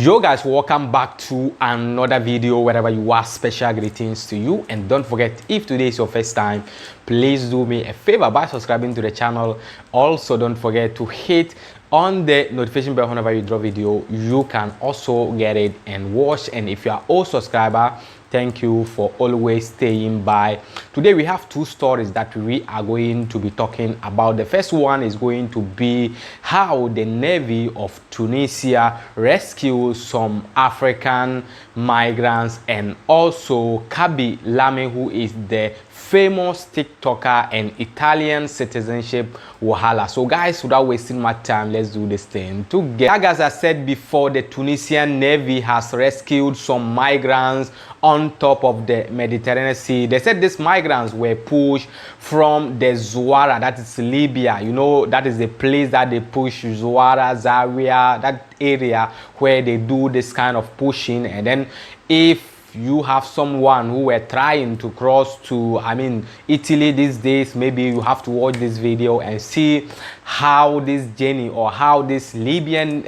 Yo guys, welcome back to another video. Wherever you are, special greetings to you, and don't forget, if today is your first time, please do me a favor by subscribing to the channel. Also, don't forget to hit on the notification bell whenever you drop video. You can also get it and watch. And if you are a subscriber, thank you for always staying by. Today we have two stories that we are going to be talking about. The first one is going to be how the Navy of Tunisia rescued some African migrants, and also Kabby Lame, who is the famous TikToker and Italian citizenship wahala. So guys, without wasting much time, let's do this thing together. As I said before, the Tunisian Navy has rescued some migrants on top of the Mediterranean Sea. They said these migrants were pushed from the Zuara, that is Libya. You know, that is the place that they push, Zuara, Zaria, that area where they do this kind of pushing. And then if you have someone who were trying to cross to Italy these days, maybe you have to watch this video and see how this journey, or how this Libyan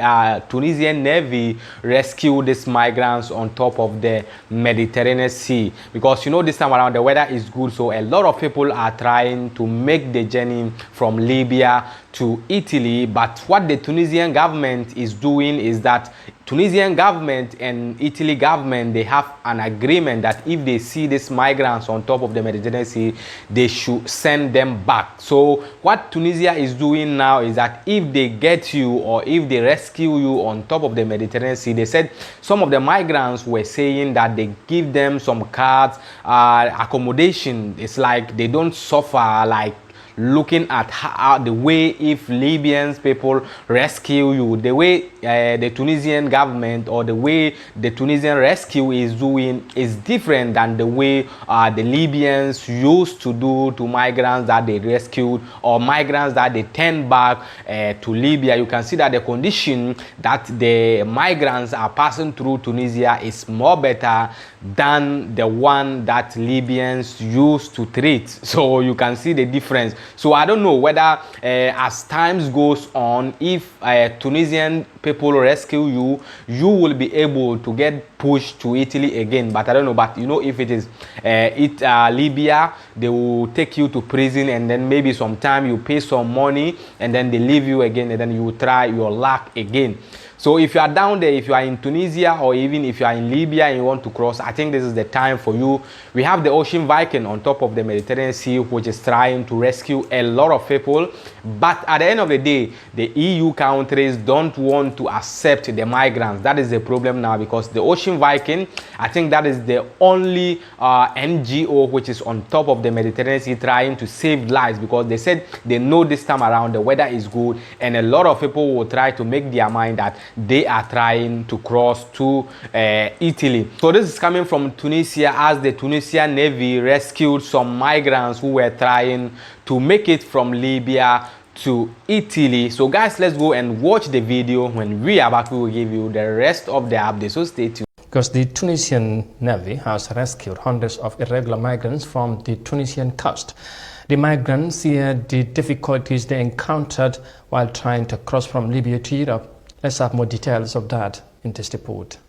Tunisian Navy rescued these migrants on top of the Mediterranean Sea. Because you know, this time around the weather is good, so a lot of people are trying to make the journey from Libya to Italy. But what the Tunisian government is doing is that Tunisian government and Italy government, they have an agreement that if they see these migrants on top of the Mediterranean Sea, they should send them back. So what Tunisia is doing now is that if they get you, or if they rescue you on top of the Mediterranean Sea, they said some of the migrants were saying that they give them some cards, accommodation. It's like they don't suffer, like looking at how the way if Libyans people rescue you, the way the Tunisian government, or the way the Tunisian rescue is doing, is different than the way the Libyans used to do to migrants that they rescued, or migrants that they turn back to Libya. You can see that the condition that the migrants are passing through Tunisia is more better than the one that Libyans used to treat. So you can see the difference. So I don't know whether as times goes on, if Tunisian people rescue you, you will be able to get pushed to Italy again. But I don't know. But you know, if it is Libya, they will take you to prison, and then maybe sometime you pay some money, and then they leave you again, and then you try your luck again. So if you are down there, if you are in Tunisia, or even if you are in Libya and you want to cross, I think this is the time for you. We have the Ocean Viking on top of the Mediterranean Sea, which is trying to rescue a lot of people. But at the end of the day, the EU countries don't want to accept the migrants. That is the problem now, because the Ocean Viking, I think that is the only NGO which is on top of the Mediterranean Sea trying to save lives, because they said they know this time around the weather is good, and a lot of people will try to make their mind that they are trying to cross to Italy. So this is coming from Tunisia, as the Tunisian Navy rescued some migrants who were trying to make it from Libya to Italy. So guys, let's go and watch the video. When we are back, we will give you the rest of the update, so stay tuned. Because the Tunisian Navy has rescued hundreds of irregular migrants from the Tunisian coast. The migrants shared the difficulties they encountered while trying to cross from Libya to Europe. Let's have more details of that in this report.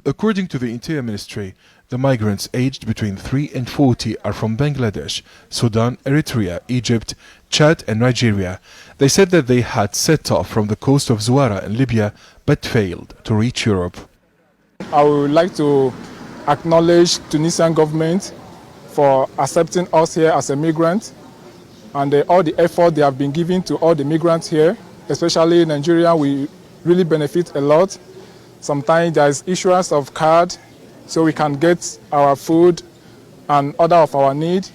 According to the Interior Ministry, the migrants aged between 3 and 40 are from Bangladesh, Sudan, Eritrea, Egypt, Chad and Nigeria. They said that they had set off from the coast of Zuara in Libya but failed to reach Europe. I would like to acknowledge Tunisian government for accepting us here as a migrant, and all the effort they have been giving to all the migrants here, especially in Nigeria. We really benefit a lot. Sometimes there is issuance of card, so we can get our food and other of our need.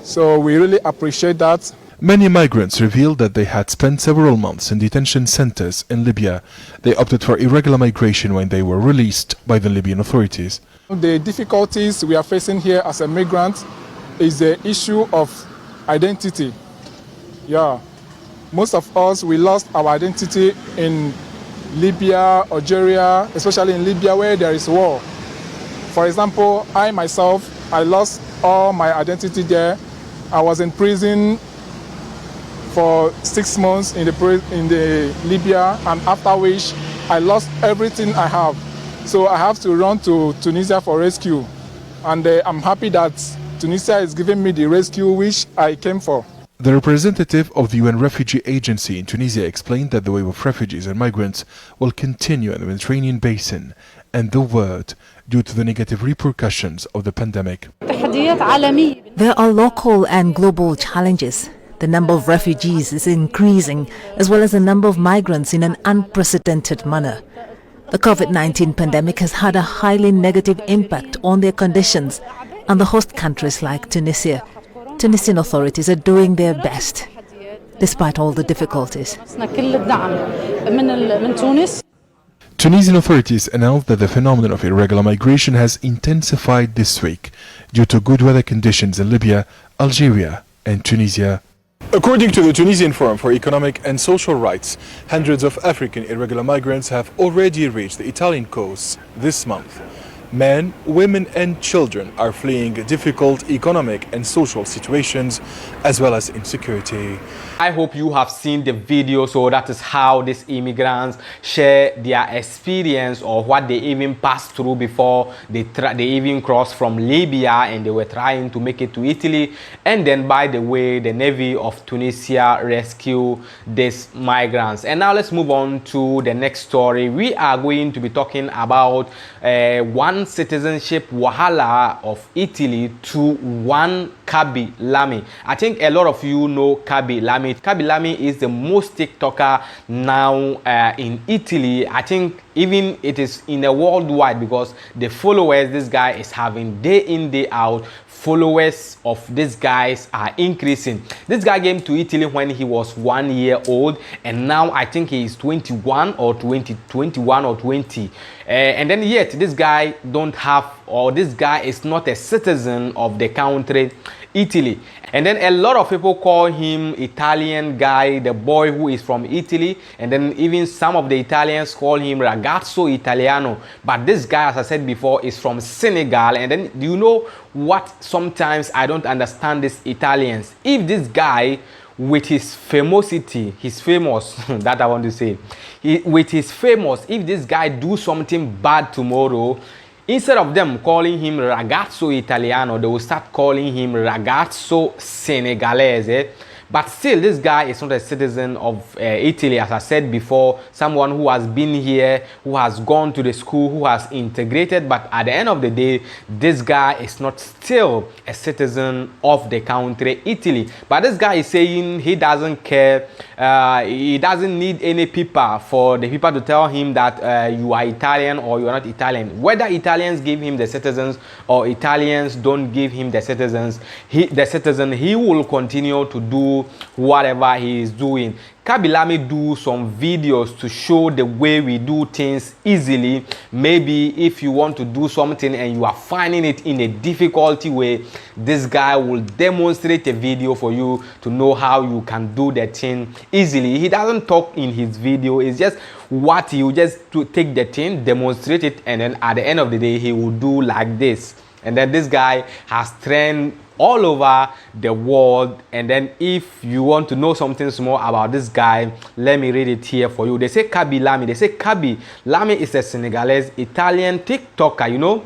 So we really appreciate that. Many migrants revealed that they had spent several months in detention centers in Libya. They opted for irregular migration when they were released by the Libyan authorities. The difficulties we are facing here as a migrant is the issue of identity. Yeah, most of us, we lost our identity in Libya, Algeria, especially in Libya where there is war. For example, I myself, I lost all my identity there. I was in prison for 6 months in the Libya, and after which I lost everything I have. So I have to run to Tunisia for rescue. And I'm happy that Tunisia is giving me the rescue which I came for. The representative of the UN Refugee Agency in Tunisia explained that the wave of refugees and migrants will continue in the Mediterranean basin and the world due to the negative repercussions of the pandemic. There are local and global challenges. The number of refugees is increasing, as well as the number of migrants in an unprecedented manner. The COVID-19 pandemic has had a highly negative impact on their conditions and the host countries like Tunisia. Tunisian authorities are doing their best, despite all the difficulties. Tunisian authorities announced that the phenomenon of irregular migration has intensified this week due to good weather conditions in Libya, Algeria and Tunisia. According to the Tunisian Forum for Economic and Social Rights, hundreds of African irregular migrants have already reached the Italian coast this month. Men, women and children are fleeing difficult economic and social situations as well as insecurity. I hope you have seen the video. So that is how these immigrants share their experience or what they even passed through before they even crossed from Libya and they were trying to make it to Italy. And then, by the way, the Navy of Tunisia rescued these migrants. And now let's move on to the next story. We are going to be talking about one citizenship wahala of Italy to one Kabby Lame. I think a lot of you know Kabby Lame. Kabby Lame is the most TikToker now in Italy. I think even it is in a worldwide, because the followers this guy is having day in, day out, followers of these guys are increasing. This guy came to Italy when he was 1 year old, and now I think he is 21 or 20, and then yet this guy don't have, or this guy is not a citizen of the country Italy. And then a lot of people call him Italian guy, the boy who is from Italy. And then even some of the Italians call him ragazzo italiano. But this guy, as I said before, is from Senegal. And then do you know what? Sometimes I don't understand these Italians. If this guy, with his famosity, he's famous, that I want to say, with his famous, if this guy do something bad tomorrow, instead of them calling him ragazzo italiano, they will start calling him ragazzo senegalese. But still, this guy is not a citizen of Italy, as I said before, someone who has been here, who has gone to the school, who has integrated. But at the end of the day, this guy is not still a citizen of the country Italy. But this guy is saying he doesn't care. He doesn't need any paper for the people to tell him that you are Italian or you are not Italian. Whether Italians give him the citizens or Italians don't give him the citizens, he will continue to do whatever he is doing. Kabby Lame do some videos to show the way we do things easily. Maybe if you want to do something and you are finding it in a difficulty way, this guy will demonstrate a video for you to know how you can do the thing easily. He doesn't talk in his video. It's just what he will just to take the thing, demonstrate it, and then at the end of the day, he will do like this. And then this guy has trained all over the world. And then if you want to know something more about this guy, let me read it here for you. They say Kabby Lame. They say Kabby Lame is a Senegalese Italian TikToker. You know,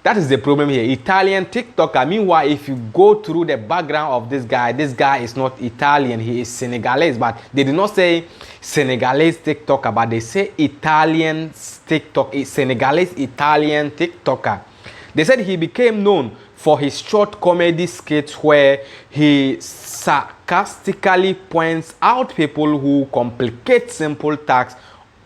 that is the problem here. Italian TikToker. Meanwhile, if you go through the background of this guy is not Italian. He is Senegalese. But they did not say Senegalese TikToker, but they say Italian TikTok, Senegalese Italian TikToker. They said he became known for his short comedy skits where he sarcastically points out people who complicate simple tasks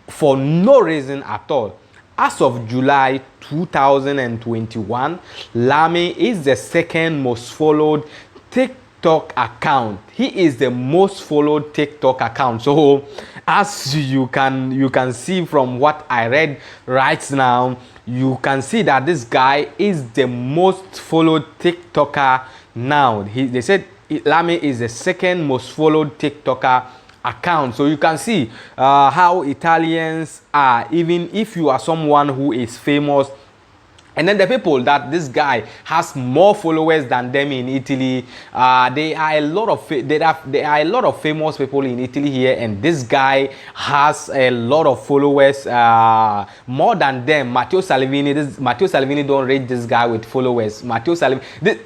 for no reason at all. As of July 2021, Lame is the second most followed TikTok account. He is the most followed TikTok account. So as you can see from what I read right now, you can see that this guy is the most followed TikToker now. They said Lame is the second most followed TikToker account. So you can see how Italians are. Even if you are someone who is famous, And then the people that this guy has more followers than them in Italy, there are a lot of famous people in Italy here, and this guy has a lot of followers, more than them. Matteo Salvini don't rate this guy with followers.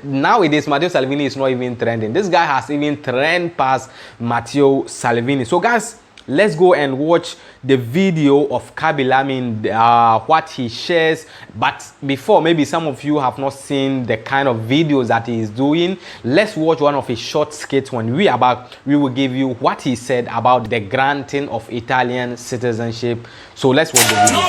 Nowadays Matteo Salvini is not even trending. This guy has even trend past Matteo Salvini. So guys, let's go and watch the video of Kabby Lame, what he shares. But before, maybe some of you have not seen the kind of videos that he is doing. Let's watch one of his short skits. When we are back, we will give you what he said about the granting of Italian citizenship. So let's watch the video.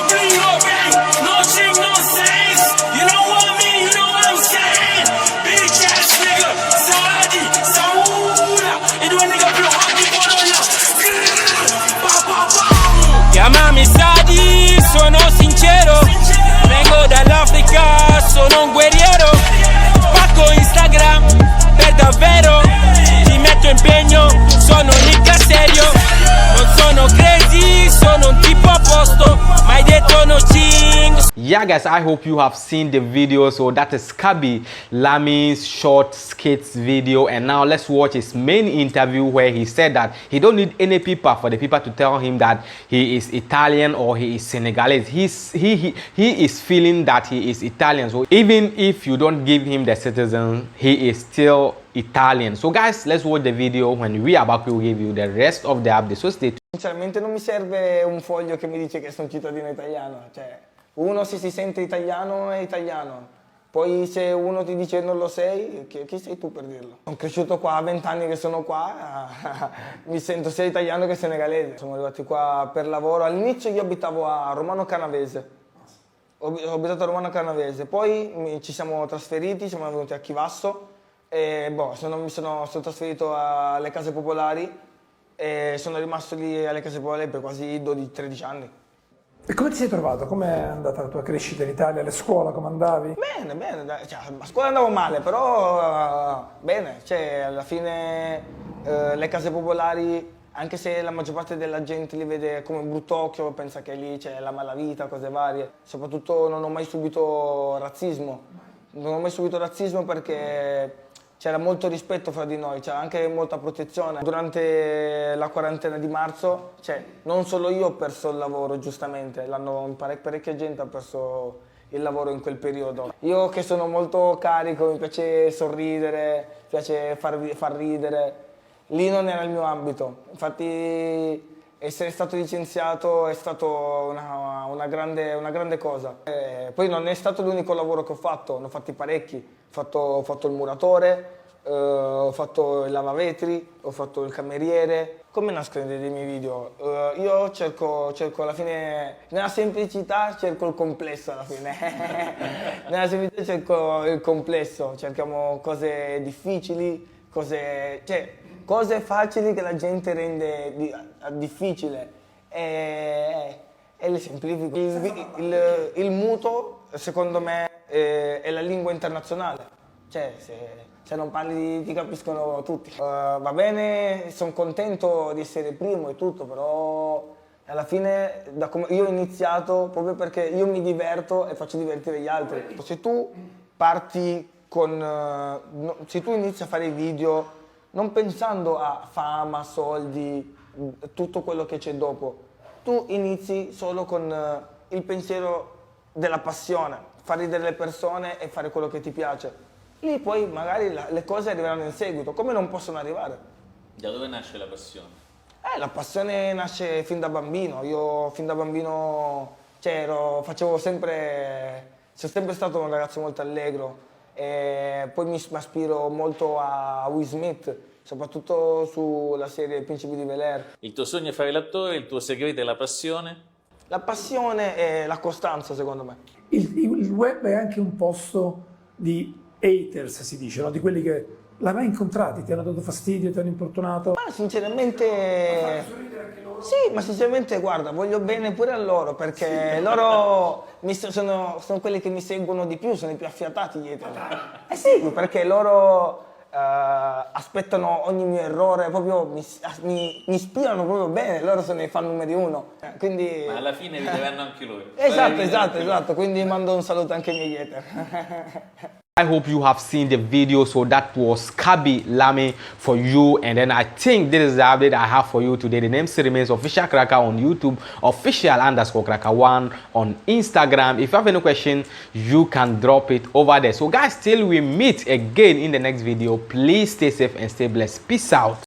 Chiamami Sadi, sono sincero, vengo dall'Africa, sono un guerriero, pacco Instagram per davvero, ti metto impegno, sono mica serio, non sono crazy, sono un tipo a posto, mai detto no ching. Yeah guys, I hope you have seen the video. So that is Kabby Lame's short skits video, and now let's watch his main interview where he said that he don't need any people for the people to tell him that he is Italian or he is Senegalese. He is feeling that he is Italian. So even if you don't give him the citizen, he is still Italian. So guys, let's watch the video. When we are back, we will give you the rest of the update. So stay tuned. Sinceramente non mi serve un foglio che mi dice che sono cittadino italiano, cioè uno se si sente italiano è italiano, poi se uno ti dice non lo sei, chi sei tu per dirlo? Sono cresciuto qua, 20 anni che sono qua, mi sento sia italiano che senegalese. Siamo arrivati qua per lavoro, all'inizio io abitavo a Romano Canavese, ho abitato a Romano Canavese, poi ci siamo trasferiti, siamo venuti a Chivasso e mi sono trasferito alle case popolari e sono rimasto lì alle case popolari per quasi 12-13 anni. E come ti sei trovato? Com'è andata la tua crescita in Italia? Alle scuole, come andavi? Bene, cioè, a scuola andavo male, però bene, cioè alla fine le case popolari, anche se la maggior parte della gente li vede come un brutto occhio, pensa che lì c'è la malavita, cose varie. Soprattutto non ho mai subito razzismo, perché c'era molto rispetto fra di noi, c'era anche molta protezione. Durante la quarantena di marzo, cioè, non solo io ho perso il lavoro, giustamente, parecchia gente ha perso il lavoro in quel periodo. Io che sono molto carico, mi piace sorridere, mi piace far ridere, lì non era il mio ambito. Infatti essere stato licenziato è stato una grande cosa. Poi non è stato l'unico lavoro che ho fatto, ne ho fatti parecchi. Ho fatto il muratore, ho fatto il lavavetri, ho fatto il cameriere. Come nascono dei miei video? Io cerco alla fine, nella semplicità cerco il complesso alla fine. Nella semplicità cerco il complesso, cerchiamo cose difficili, cose facili che la gente rende difficile e le semplifico. Il muto, secondo me, è la lingua internazionale, cioè se non parli ti capiscono tutti. Va bene, sono contento di essere primo e tutto, però alla fine io ho iniziato proprio perché io mi diverto e faccio divertire gli altri. Se tu inizi a fare i video non pensando a fama, soldi, tutto quello che c'è dopo, tu inizi solo con il pensiero della passione, far ridere le persone e fare quello che ti piace. Lì poi magari le cose arriveranno in seguito, come non possono arrivare. Da dove nasce la passione? La passione nasce fin da bambino. Io fin da bambino sono sempre stato un ragazzo molto allegro e poi mi ispiro molto a Will Smith, soprattutto sulla serie Principi di Bel-Air. Il tuo sogno è fare l'attore, il tuo segreto è la passione? La passione è la costanza, secondo me. Il web è anche un posto di haters, si dice, no? Di quelli che l'hai mai incontrati, ti hanno dato fastidio, ti hanno importunato? Ma sinceramente... Sì, ma sinceramente guarda, voglio bene pure a loro, perché loro sono quelli che mi seguono di più, sono i più affiatati dietro. Sì, perché loro aspettano ogni mio errore, proprio mi ispirano proprio bene, loro sono i fan numeri 1. Quindi... Ma alla fine rideranno anche loro. Esatto, quindi mando un saluto anche ai miei hater. I hope you have seen the video. So that was Kabby Lame for you, and then I think this is the update I have for you today. The name still remains Official Cracker on YouTube, official_cracker1 on Instagram. If you have any question, you can drop it over there. So guys, till we meet again in the next video, please stay safe and stay blessed. Peace out.